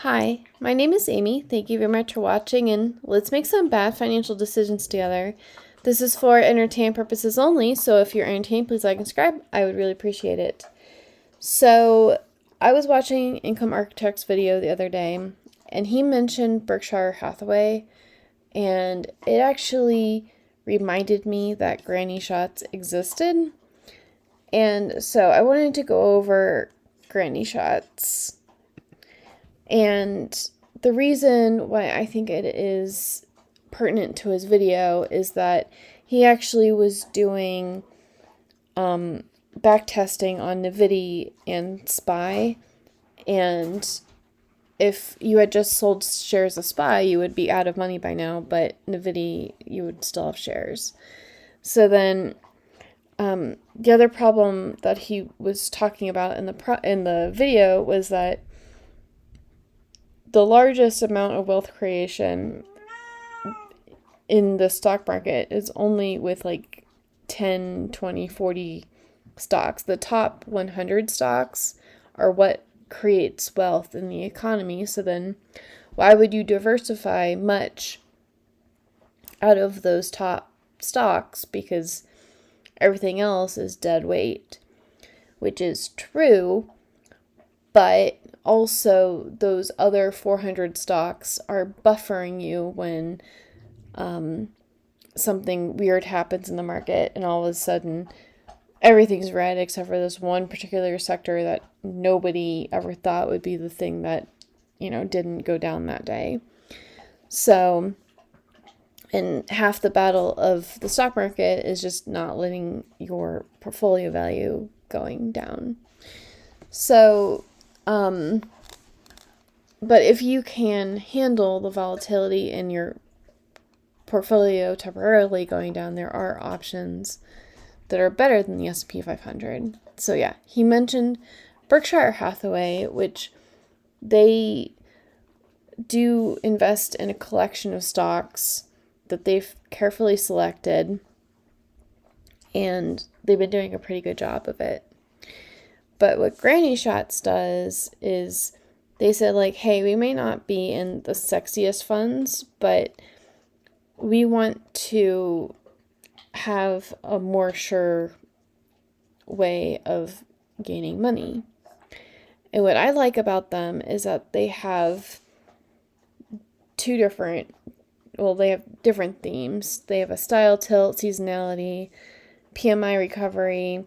Hi, my name is Amy. Thank you very much for watching, and let's make some bad financial decisions together. This is for entertainment purposes only, so if you're entertained, please like and subscribe. I would really appreciate it. So, I was watching Income Architect's video the other day, and he mentioned Berkshire Hathaway, and it actually reminded me that granny shots existed. And so I wanted to go over granny shots. And the reason why I think it is pertinent to his video is that he actually was doing back testing on Nvidia and SPY, and if you had just sold shares of SPY, you would be out of money by now, but Nvidia, you would still have shares. So then the other problem that he was talking about in the video was that the largest amount of wealth creation in the stock market is only with like 10, 20, 40 stocks. The top 100 stocks are what creates wealth in the economy. So then why would you diversify much out of those top stocks? Because everything else is dead weight, which is true, but also those other 400 stocks are buffering you when something weird happens in the market and all of a sudden everything's red except for this one particular sector that nobody ever thought would be the thing that, didn't go down that day. So, and half the battle of the stock market is just not letting your portfolio value going down. So, but if you can handle the volatility in your portfolio temporarily going down, there are options that are better than the S&P 500. So yeah, he mentioned Berkshire Hathaway, which they do invest in a collection of stocks that they've carefully selected, and they've been doing a pretty good job of it. But what Granny Shots does is they said, like, hey, we may not be in the sexiest funds, but we want to have a more sure way of gaining money. And what I like about them is that they have they have different themes. They have a style tilt, seasonality, PMI recovery,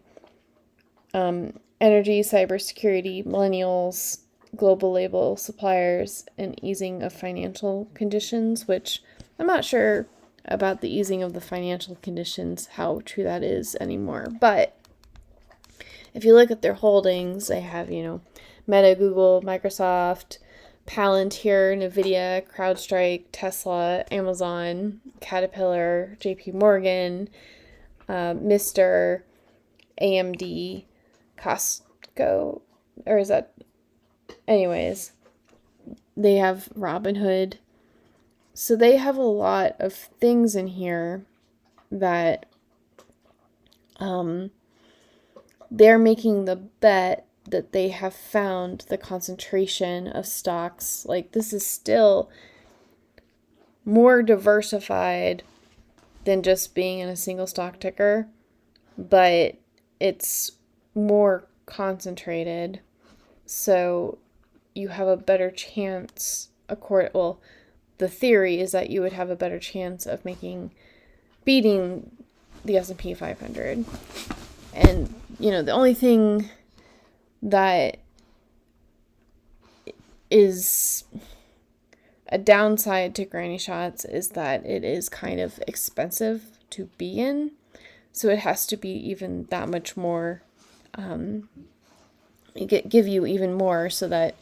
energy, cybersecurity, millennials, global label suppliers, and easing of financial conditions, which I'm not sure about the easing of the financial conditions, how true that is anymore. But if you look at their holdings, they have, Meta, Google, Microsoft, Palantir, Nvidia, CrowdStrike, Tesla, Amazon, Caterpillar, JP Morgan, Mr., AMD, Costco, or is that, anyways, they have Robinhood. So they have a lot of things in here that they're making the bet that they have found the concentration of stocks. Like, this is still more diversified than just being in a single stock ticker, but it's more concentrated. So you have a better chance, the theory is that you would have a better chance of beating the S&P 500. And, the only thing that is a downside to Granny Shots is that it is kind of expensive to be in. So it has to be even that much more, give you even more so that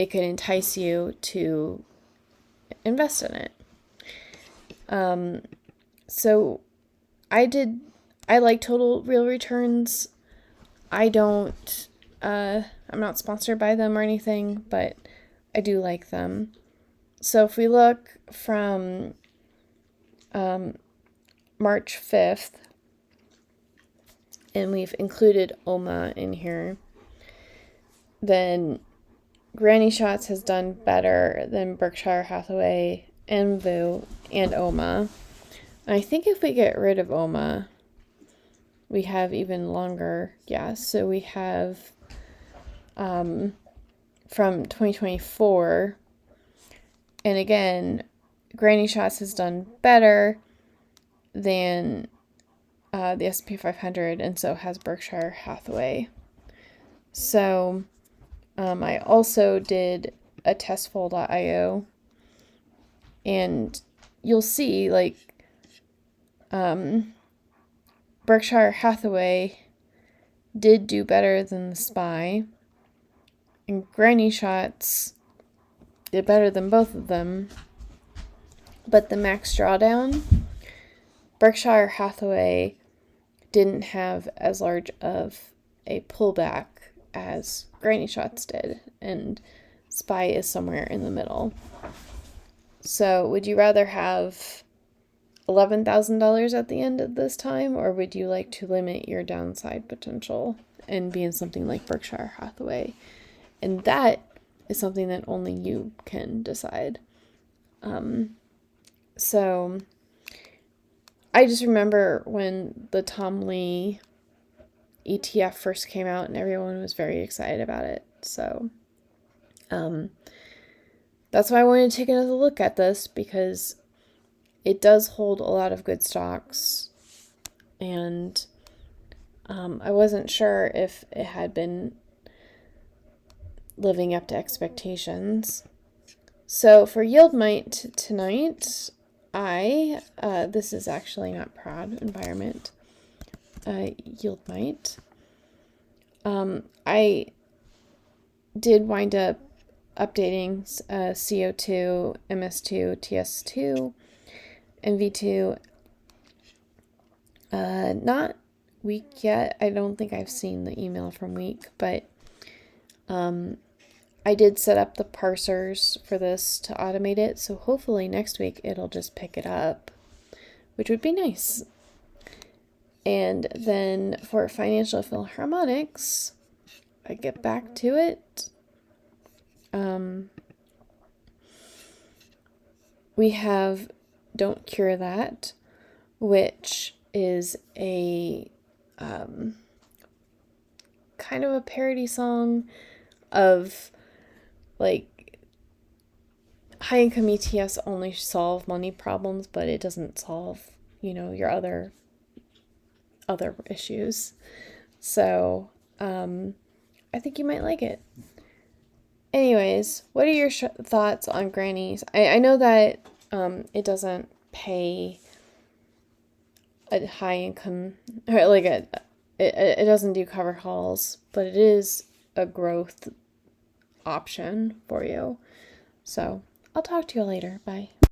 it could entice you to invest in it. So I like total real returns. I'm not sponsored by them or anything, but I do like them. So if we look from March 5th, and we've included OMA in here, then Granny Shots has done better than Berkshire Hathaway and VU and OMA. And I think if we get rid of OMA, we have even longer. Yeah, so we have from 2024. And again, Granny Shots has done better than the S&P 500, and so has Berkshire Hathaway. So I also did a testful.io, and you'll see, like, Berkshire Hathaway did do better than the SPY, and Granny Shots did better than both of them. But the max drawdown, Berkshire Hathaway didn't have as large of a pullback as Granny Shots did, and SPY is somewhere in the middle. So would you rather have $11,000 at the end of this time, or would you like to limit your downside potential and be in something like Berkshire Hathaway? And that is something that only you can decide. So I just remember when the Tom Lee ETF first came out and everyone was very excited about it. So that's why I wanted to take another look at this, because it does hold a lot of good stocks, and I wasn't sure if it had been living up to expectations. So for Yield Might tonight, this is actually not Prod Environment, Yield Might. I did wind up updating CO2, MS2, TS2, and V2. Not Week yet. I don't think I've seen the email from Week, but I did set up the parsers for this to automate it, so hopefully next week it'll just pick it up, which would be nice. And then for Financial Philharmonics, I get back to it. We have Don't Cure That, which is a kind of a parody song of, like, high income ETFs only solve money problems, but it doesn't solve, your other issues. So I think you might like it. Anyways, what are your thoughts on Grannies? I know that it doesn't pay a high income, or like it doesn't do cover calls, but it is a growth option for you. So I'll talk to you later. Bye.